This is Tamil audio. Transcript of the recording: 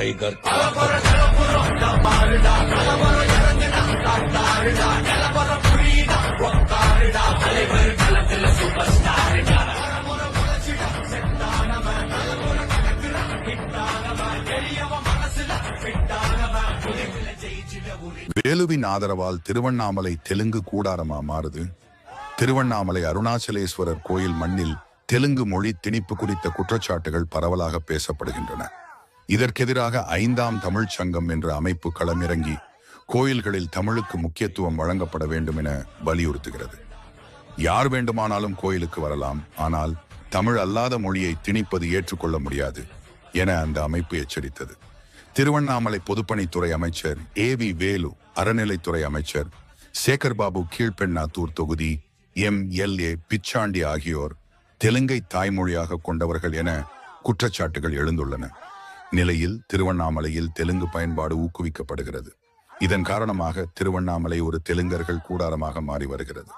टाइगर வேலுவின் ஆதரவால் திருவண்ணாமலை தெலுங்கு கூடாரமா மாறுது. திருவண்ணாமலை அருணாச்சலேஸ்வரர் கோயில் மண்ணில் தெலுங்கு மொழி திணிப்பு குறித்த குற்றச்சாட்டுகள் பரவலாக பேசப்படுகின்றன. இதற்கெதிராக 5ஆம் தமிழ்ச் சங்கம் என்ற அமைப்பு களமிறங்கி கோயில்களில் தமிழுக்கு முக்கியத்துவம் வழங்கப்பட வேண்டும் என வலியுறுத்துகிறது. யார் வேண்டுமானாலும் கோயிலுக்கு வரலாம், ஆனால் தமிழ் அல்லாத மொழியை திணிப்பது ஏற்றுக்கொள்ள முடியாது என அந்த அமைப்பு எச்சரித்தது. திருவண்ணாமலை பொதுப்பணித்துறை அமைச்சர் ஏவி வேலு, அறநிலைத்துறை அமைச்சர் சேகர்பாபு கீழ்பெண்ணாத்தூர் தொகுதி MLA பிச்சாண்டி ஆகியோர் தெலுங்கை தாய்மொழியாக கொண்டவர்கள் என குற்றச்சாட்டுகள் எழுந்துள்ளன. நிலையில் திருவண்ணாமலையில் தெலுங்கு பயன்பாடு ஊக்குவிக்கப்படுகிறது. இதன் காரணமாக திருவண்ணாமலை ஒரு தெலுங்கர்கள் கூடாரமாக மாறி வருகிறது.